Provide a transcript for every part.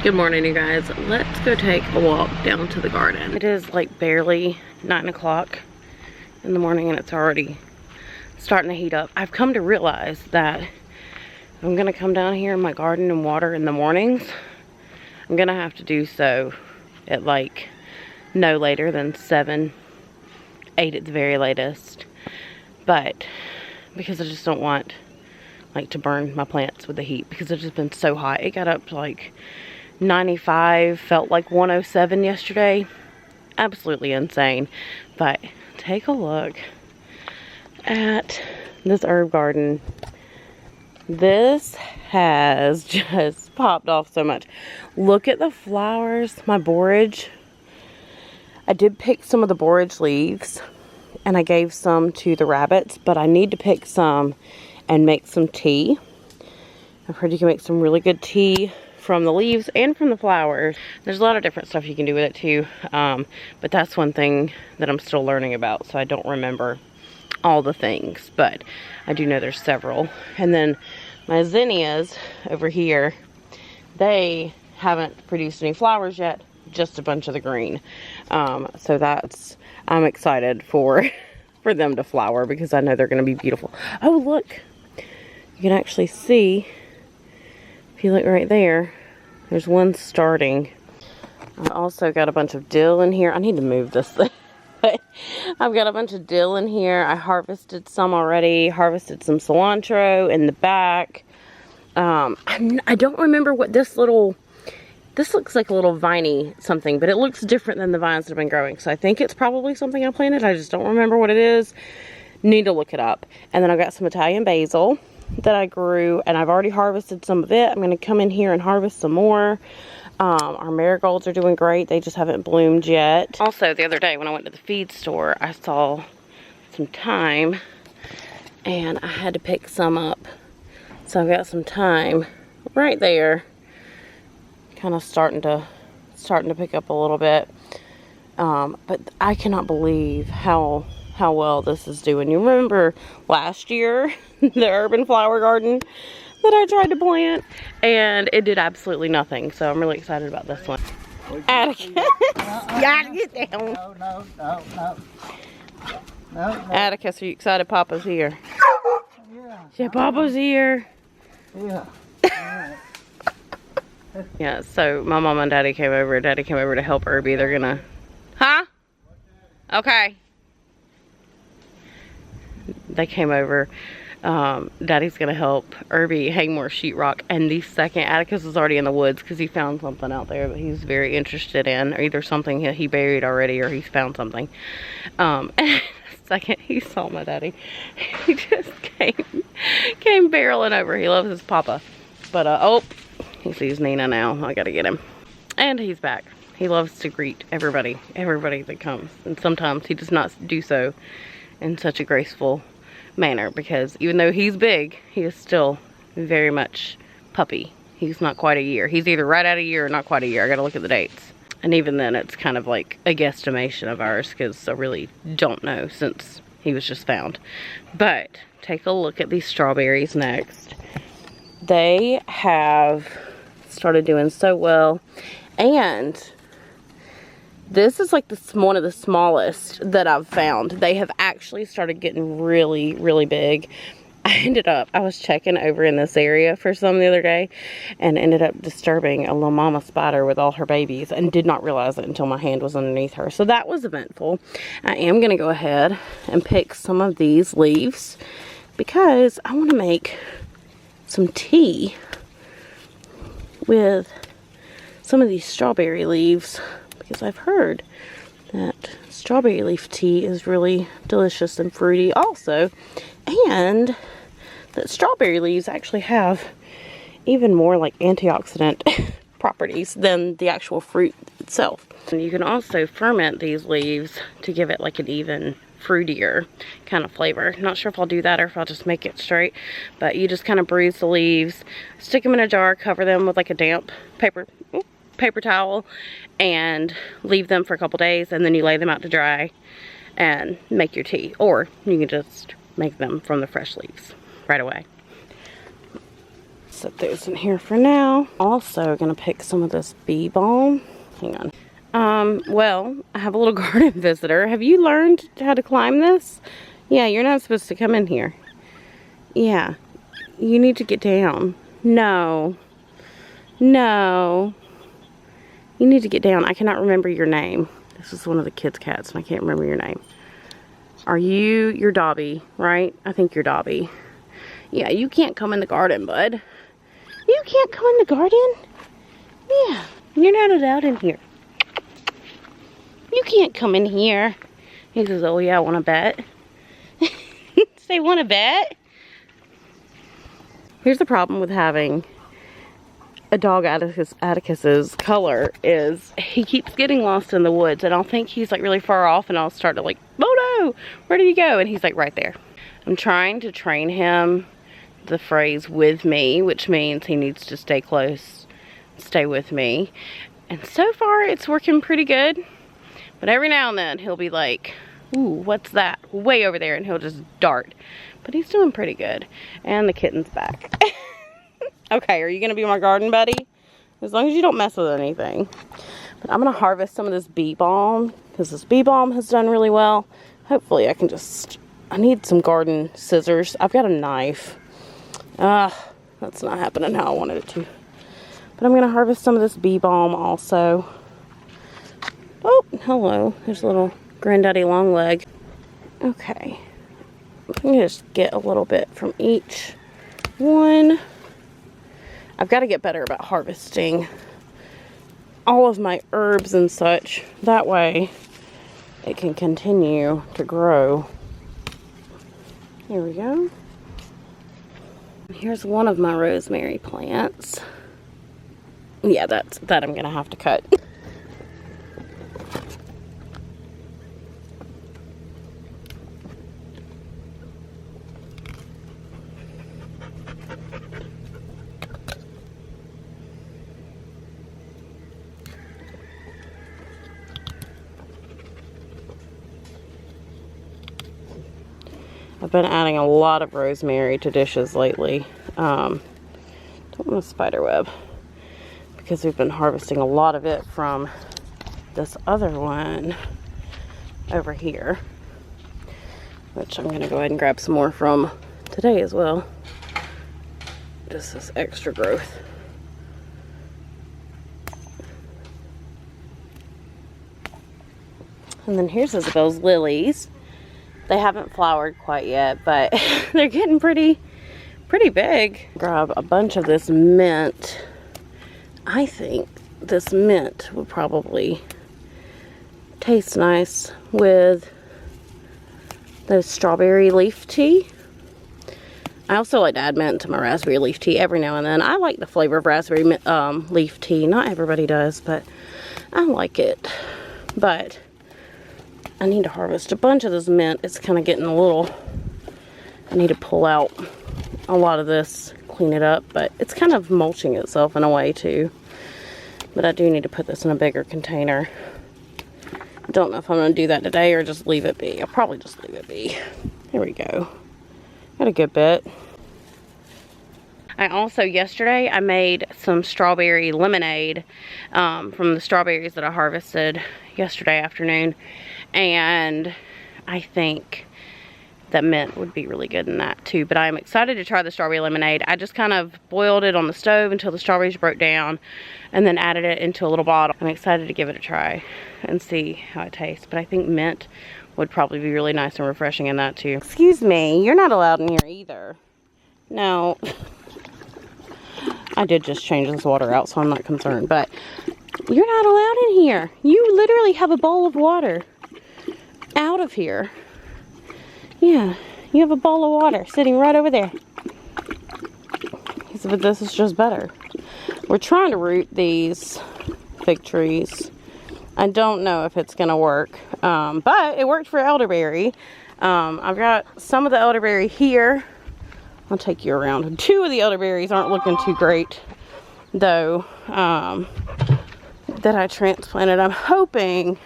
Good morning, you guys. Let's go take a walk down to the garden. It is like barely 9 o'clock in the morning and it's already starting to heat up. I've come to realize that if I'm gonna come down here in my garden and water in the mornings, I'm gonna have to do so at like no later than 7, 8 at the very latest. But because I just don't want like to burn my plants with the heat, because it's just been so hot. It got up to like 95, felt like 107 yesterday. Absolutely insane. But take a look at this herb garden. This has just popped off so much. Look at the flowers. My borage. I did pick some of the borage leaves and I gave some to the rabbits, but I need to pick some and make some tea. I've heard you can make some really good tea from the leaves and from the flowers. There's a lot of different stuff you can do with it too, but that's one thing that I'm still learning about, so I don't remember all the things, but I do know there's several. And then my zinnias over here, they haven't produced any flowers yet, just a bunch of the green. So I'm excited for them to flower because I know they're going to be beautiful. Oh, look, you can actually see, if you look right there, there's one starting. I also got a bunch of dill in here. I need to move this thing. I've got a bunch of dill in here. I harvested some already. Harvested some cilantro in the back. I don't remember what this looks like a little viney something, but it looks different than the vines that have been growing. So I think it's probably something I planted. I just don't remember what it is. Need to look it up. And then I've got some Italian basil that I grew, and I've already harvested some of it. I'm going to come in here and harvest some more. Our marigolds are doing great. They just haven't bloomed yet. Also, the other day when I went to the feed store, I saw some thyme, and I had to pick some up. So I've got some thyme right there, kind of starting to pick up a little bit. But I cannot believe how well this is doing. You remember last year, the urban flower garden that I tried to plant, and it did absolutely nothing. So I'm really excited about this one. Atticus, you gotta get down. No. Atticus, are you excited Papa's here? Yeah, Papa's here. Yeah. Yeah, so my mom and Daddy came over. Daddy came over to help Irby. They're gonna... Huh? Okay. They came over. Daddy's gonna help Irby hang more sheetrock, and the second Atticus was already in the woods because he found something out there that he's very interested in, or either something he buried already or he's found something. And the second he saw my daddy, he just came barreling over. He loves his papa, but oh, he sees Nina now. I gotta get him, and he's back. He loves to greet everybody that comes, and sometimes he does not do so in such a graceful manner, because even though he's big, he is still very much puppy. He's not quite a year. He's either right at a year or not quite a year. I gotta look at the dates. And even then, it's kind of like a guesstimation of ours, because I really don't know since he was just found. But take a look at these strawberries next. They have started doing so well, and this is like one of the smallest that I've found. They have actually started getting really, really big. I was checking over in this area for some the other day and ended up disturbing a little mama spider with all her babies and did not realize it until my hand was underneath her. So that was eventful. I am going to go ahead and pick some of these leaves because I want to make some tea with some of these strawberry leaves, because I've heard that strawberry leaf tea is really delicious and fruity also, and that strawberry leaves actually have even more like antioxidant properties than the actual fruit itself. And you can also ferment these leaves to give it like an even fruitier kind of flavor. Not sure if I'll do that or if I'll just make it straight, but you just kind of bruise the leaves, stick them in a jar, cover them with like a damp paper towel, and leave them for a couple days, and then you lay them out to dry and make your tea. Or you can just make them from the fresh leaves right away. set those in here for now. Also gonna pick some of this bee balm. Hang on. Well, I have a little garden visitor. Have you learned how to climb this? Yeah, you're not supposed to come in here. Yeah, you need to get down. No. No. You need to get down. I cannot remember your name. This is one of the kids' cats and I can't remember your name. You're Dobby, right? I think you're Dobby. Yeah, you can't come in the garden, bud. You can't come in the garden? Yeah, you're not allowed in here. You can't come in here. He says, oh yeah, want to bet? Say, want to bet? Here's the problem with having a dog Atticus's color is he keeps getting lost in the woods, and I'll think he's like really far off, and I'll start to like, oh no, where did he go? And he's like right there. I'm trying to train him the phrase with me, which means he needs to stay close, stay with me. And so far it's working pretty good. But every now and then he'll be like, ooh, what's that? Way over there, and he'll just dart. But he's doing pretty good. And the kitten's back. Okay, are you gonna be my garden buddy? As long as you don't mess with anything. But I'm gonna harvest some of this bee balm, because this bee balm has done really well. Hopefully I can I need some garden scissors. I've got a knife. That's not happening how I wanted it to. But I'm gonna harvest some of this bee balm also. Oh, hello. There's a little granddaddy long leg. Okay. I'm gonna just get a little bit from each one. I've got to get better about harvesting all of my herbs and such. That way it can continue to grow. Here we go. Here's one of my rosemary plants. Yeah, that I'm gonna have to cut. I've been adding a lot of rosemary to dishes lately. Don't want a spider web, because we've been harvesting a lot of it from this other one over here, which I'm gonna go ahead and grab some more from today as well. Just this extra growth. And then here's Isabel's lilies. They haven't flowered quite yet, but they're getting pretty big. Grab a bunch of this mint. I think this mint would probably taste nice with the strawberry leaf tea. I also like to add mint to my raspberry leaf tea every now and then. I like the flavor of raspberry leaf tea. Not everybody does, but I like it. But I need to harvest a bunch of this mint. It's kind of getting a little, I need to pull out a lot of this, clean it up, but it's kind of mulching itself in a way too. But I do need to put this in a bigger container. I don't know if I'm going to do that today or just leave it be. I'll probably just leave it be. There we go. Got a good bit. I also, yesterday, I made some strawberry lemonade from the strawberries that I harvested yesterday afternoon. And I think that mint would be really good in that too. But I'm excited to try the strawberry lemonade. I just kind of boiled it on the stove until the strawberries broke down and then added it into a little bottle. I'm excited to give it a try and see how it tastes. But I think mint would probably be really nice and refreshing in that too. Excuse me, you're not allowed in here either. No. I did just change this water out, so I'm not concerned. But you're not allowed in here. You literally have a bowl of water out of here. Yeah, you have a bowl of water sitting right over there. But this is just better. We're trying to root these fig trees. I don't know if it's gonna work, but it worked for elderberry. I've got some of the elderberry here. I'll take you around. Two of the elderberries aren't looking too great, though, that I transplanted. I'm hoping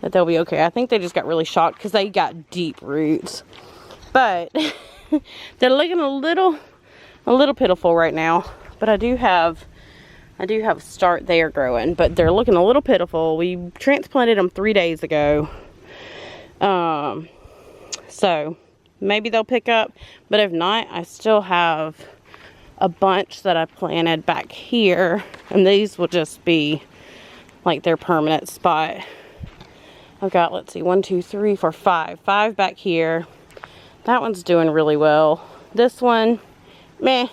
that they'll be okay. I think they just got really shocked because they got deep roots. But they're looking a little pitiful right now. but I do have start there growing, but they're looking a little pitiful. We transplanted them 3 days ago. So maybe they'll pick up, but if not, I still have a bunch that I planted back here, and these will just be like their permanent spot. I've got, let's see, 1, 2, 3, 4, 5. 5 back here. That one's doing really well. This one, meh.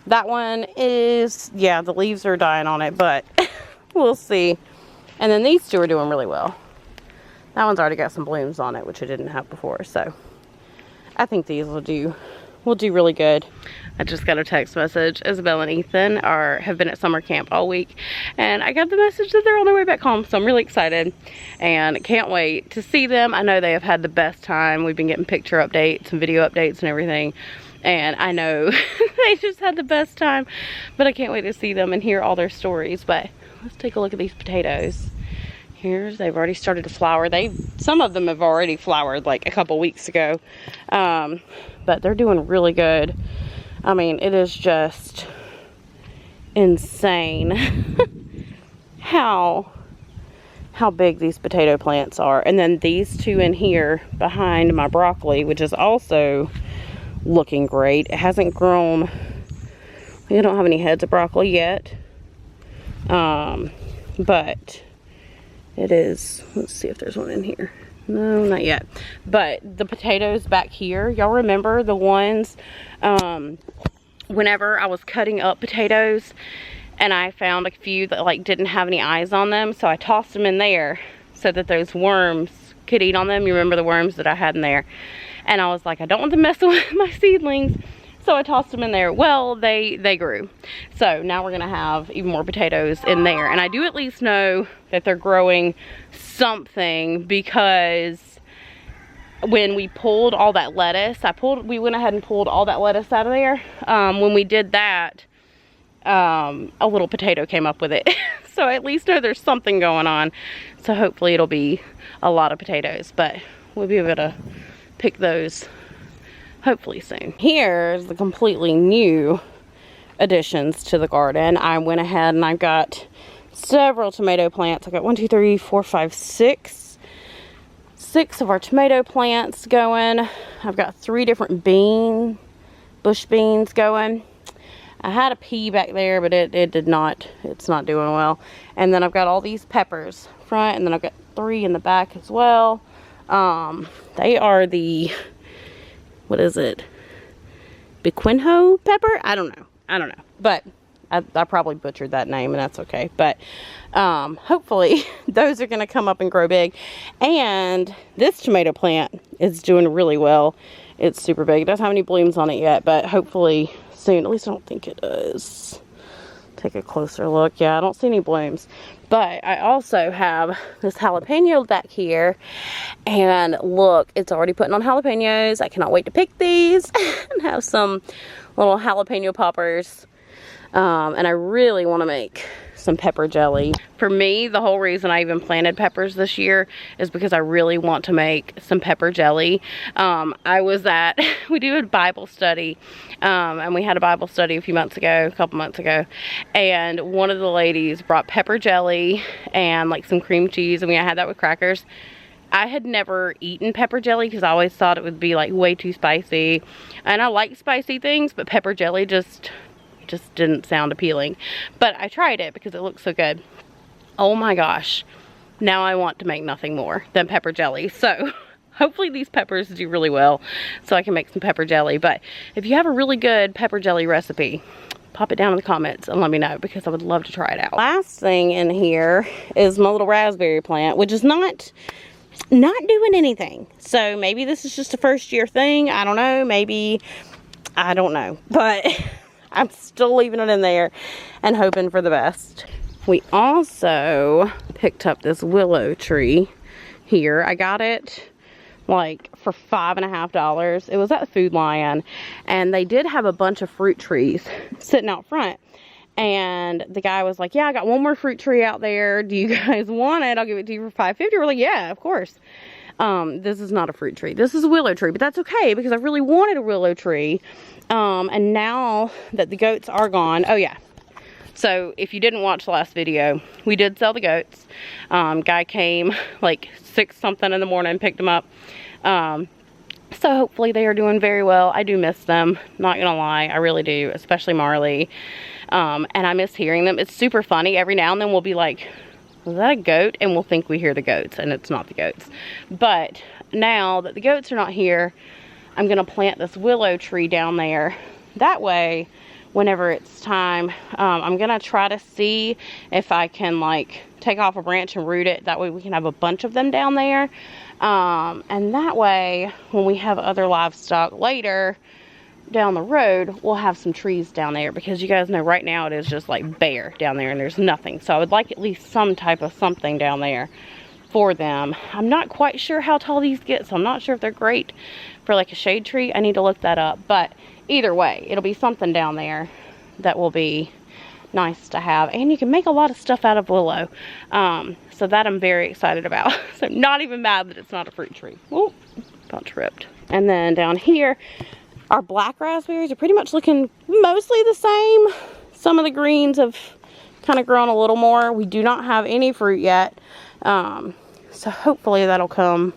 That one is, yeah, the leaves are dying on it, but we'll see. And then these two are doing really well. That one's already got some blooms on it, which I didn't have before, so I think these will do really good. I just got a text message. Isabel and Ethan have been at summer camp all week, and I got the message that they're on their way back home, so I'm really excited and can't wait to see them. I know they have had the best time. We've been getting picture updates and video updates and everything, and I know they just had the best time, but I can't wait to see them and hear all their stories. But let's take a look at these potatoes. They've already started to flower. Some of them have already flowered like a couple weeks ago, but they're doing really good. I mean, it is just insane how big these potato plants are. And then these two in here behind my broccoli, which is also looking great. It hasn't grown. We don't have any heads of broccoli yet, but it is. Let's see if there's one in here. No, not yet. But the potatoes back here, y'all remember the ones whenever I was cutting up potatoes and I found a few that like didn't have any eyes on them, so I tossed them in there so that those worms could eat on them. You remember the worms that I had in there? And I was like, I don't want them messing with my seedlings, so I tossed them in there. Well, they grew. So now we're gonna have even more potatoes in there. And I do at least know that they're growing something, because when we pulled all that lettuce, we went ahead and pulled all that lettuce out of there. When we did that, a little potato came up with it. So I at least know there's something going on. So hopefully it'll be a lot of potatoes, but we'll be able to pick those hopefully soon. Here's the completely new additions to the garden. I went ahead and I've got several tomato plants. I've got 1, 2, 3, 4, 5, 6 of our tomato plants going. I've got 3 different bush beans going. I had a pea back there, but it's not doing well. And then I've got all these peppers front, and then I've got 3 in the back as well. They are the, what is it? Biquinho pepper? I don't know. But I probably butchered that name, and that's okay. But hopefully those are going to come up and grow big. And this tomato plant is doing really well. It's super big. It doesn't have any blooms on it yet, but hopefully soon. At least I don't think it does. Take a closer look. Yeah, I don't see any blooms. But I also have this jalapeno back here, and look, it's already putting on jalapenos. I cannot wait to pick these and have some little jalapeno poppers. And I really want to make some pepper jelly. For me, the whole reason I even planted peppers this year is because I really want to make some pepper jelly. We do a Bible study, and we had a Bible study a couple months ago, and one of the ladies brought pepper jelly and like some cream cheese, and I had that with crackers. I had never eaten pepper jelly because I always thought it would be like way too spicy, and I like spicy things, but pepper jelly just didn't sound appealing. But I tried it because it looked so good. Oh my gosh, now I want to make nothing more than pepper jelly. So hopefully these peppers do really well so I can make some pepper jelly. But if you have a really good pepper jelly recipe, pop it down in the comments and let me know, because I would love to try it out. Last thing in here is my little raspberry plant, which is not doing anything. So maybe this is just a first year thing. I don't know. Maybe, I don't know. But I'm still leaving it in there and hoping for the best. We also picked up this willow tree here. I got it like for $5.50. It was at the Food Lion, and they did have a bunch of fruit trees sitting out front. And the guy was like, yeah, I got one more fruit tree out there. Do you guys want it? I'll give it to you for $5.50. We're like, yeah, of course. This is not a fruit tree. This is a willow tree, but that's okay because I really wanted a willow tree. And now that the goats are gone, oh yeah. So if you didn't watch the last video, we did sell the goats. Guy came like 6 something in the morning, picked them up. So hopefully they are doing very well. I do miss them, not gonna lie, I really do, especially Marley. And I miss hearing them. It's super funny. Every now and then we'll be like, was that a goat? And we'll think we hear the goats, and it's not the goats. But now that the goats are not here, I'm gonna plant this willow tree down there. That way, whenever it's time, I'm gonna try to see if I can like take off a branch and root it. That way we can have a bunch of them down there. And that way, when we have other livestock later down the road, we'll have some trees down there, because you guys know right now it is just like bare down there and there's nothing. So I would like at least some type of something down there for them. I'm not quite sure how tall these get, so I'm not sure if they're great for like a shade tree. I need to look that up, but either way, it'll be something down there that will be nice to have. And you can make a lot of stuff out of willow. So that I'm very excited about. So I'm not even mad that it's not a fruit tree. Ooh, about tripped. And then down here, our black raspberries are pretty much looking mostly the same. Some of the greens have kind of grown a little more. We do not have any fruit yet. So hopefully that'll come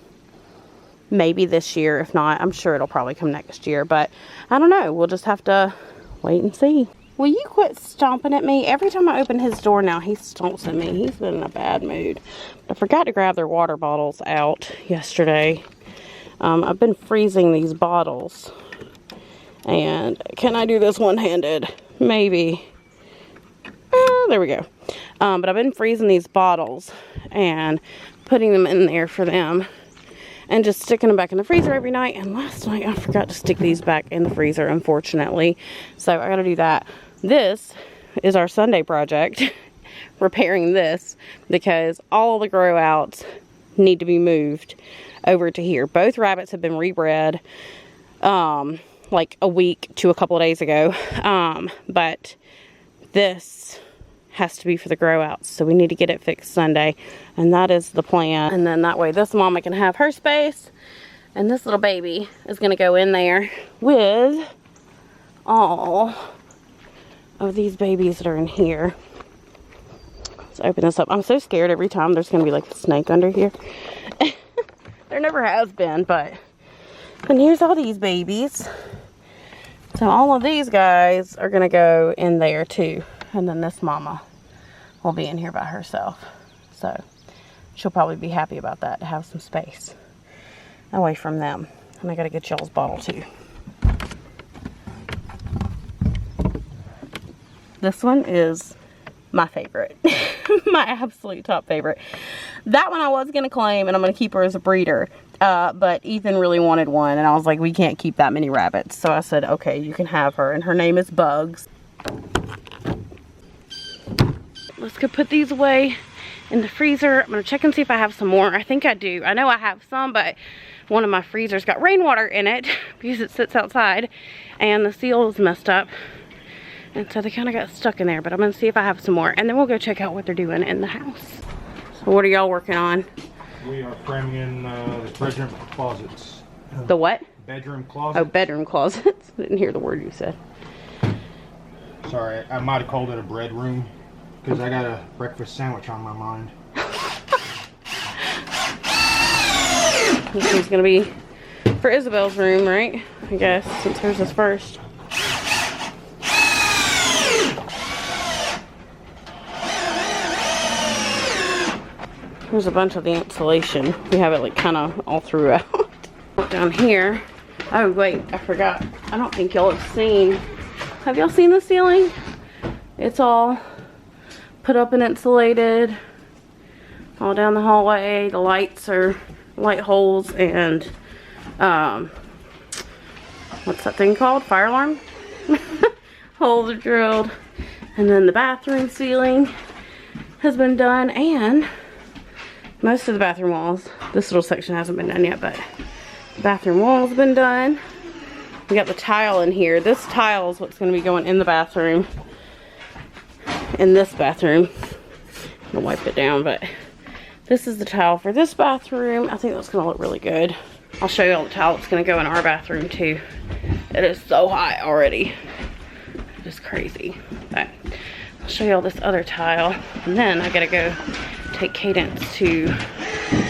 maybe this year. If not, I'm sure it'll probably come next year. But I don't know. We'll just have to wait and see. Will you quit stomping at me? Every time I open his door now, he stomps at me. He's been in a bad mood. I forgot to grab their water bottles out yesterday. I've been freezing these bottles. And can I do this one-handed? Maybe. There we go. But I've been freezing these bottles and putting them in there for them. And just sticking them back in the freezer every night. And last night I forgot to stick these back in the freezer, unfortunately. So I gotta do that. This is our Sunday project, repairing this, because all the grow outs need to be moved over to here. Both rabbits have been rebred like a week to a couple of days ago. But this has to be for the grow outs, so we need to get it fixed Sunday, and that is the plan. And then that way this mama can have her space, and this little baby is going to go in there with all of these babies that are in here. Let's open this up. I'm so scared every time there's going to be like a snake under here. There never has been, but and here's all these babies. So all of these guys are going to go in there too. And then this mama will be in here by herself. So she'll probably be happy about that, to have some space away from them. And I got to get y'all's bottle too. This one is my favorite. My absolute top favorite. That one I was going to claim, and I'm going to keep her as a breeder. But Ethan really wanted one, and I was like, we can't keep that many rabbits. So I said, okay, you can have her. And her name is Bugs. Let's go put these away in the freezer. I'm going to check and see if I have some more. I think I do. I know I have some, but one of my freezers got rainwater in it because it sits outside, and the seal is messed up. And so they kind of got stuck in there, but I'm going to see if I have some more. And then we'll go check out what they're doing in the house. So what are y'all working on? We are framing in the bedroom closets. The what? Bedroom closets. Oh, bedroom closets. I didn't hear the word you said. Sorry, I might have called it a bread room because I got a breakfast sandwich on my mind. This one's going to be for Isabel's room, right? I guess, since hers is first. There's a bunch of the insulation. We have it like kind of all throughout. Down here. Oh wait, I forgot. I don't think y'all have seen. Have y'all seen the ceiling? It's all put up and insulated. All down the hallway. The lights are light holes, and what's that thing called? Fire alarm? Holes are drilled. And then the bathroom ceiling has been done, and most of the bathroom walls. This little section hasn't been done yet, but the bathroom wall's been done. We got the tile in here. This tile is what's going to be going in the bathroom. In this bathroom. I'm going to wipe it down, but This is the tile for this bathroom. I think that's gonna look really good. I'll show you all the tile that's gonna go in our bathroom too. It is so hot already. It's crazy. But I'll show you all this other tile. And then I gotta go take Cadence to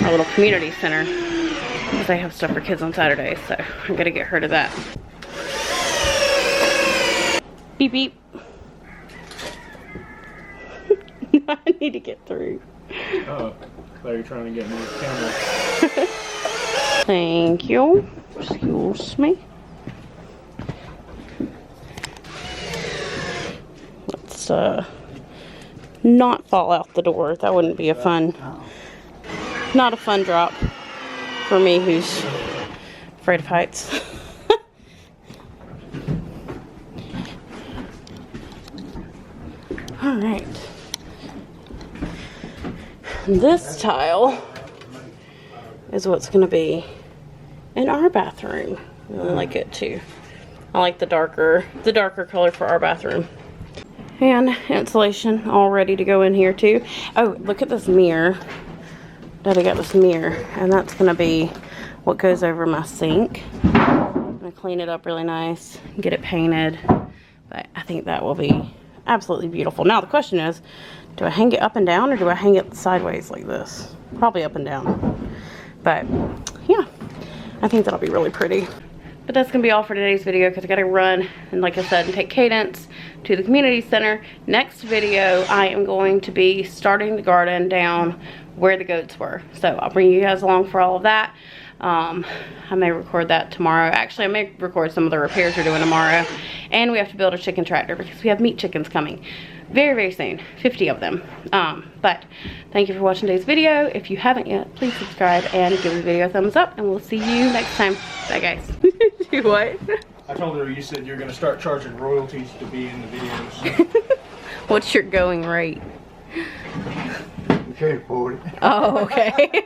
our little community center because they have stuff for kids on Saturdays. So I'm gonna get her to that. Beep beep. I need to get through. Oh, I thought you were trying to get more camera. Thank you. Excuse me. Let's not fall out the door. That wouldn't be a fun, not a fun drop for me who's afraid of heights. All right. This tile is what's going to be in our bathroom. I like it too. I like the darker color for our bathroom. And insulation all ready to go in here too. Oh, look at this mirror. Daddy got this mirror, and that's going to be what goes over my sink. I'm going to clean it up really nice, get it painted. But I think that will be absolutely beautiful. Now the question is, do I hang it up and down or do I hang it sideways like this? Probably up and down. But yeah, I think that'll be really pretty. But that's gonna be all for today's video because I gotta run and, like I said, and take Cadence to the community center. Next video, I am going to be starting the garden down where the goats were. So I'll bring you guys along for all of that. I may record that tomorrow. Actually, I may record some of the repairs we're doing tomorrow. And we have to build a chicken tractor because we have meat chickens coming very, very soon. 50 of them. But thank you for watching today's video. If you haven't yet, please subscribe and give the video a thumbs up. And we'll see you next time. Bye, guys. Do what? I told her you said you're going to start charging royalties to be in the videos. What's your going rate? You can't afford it. Oh, okay.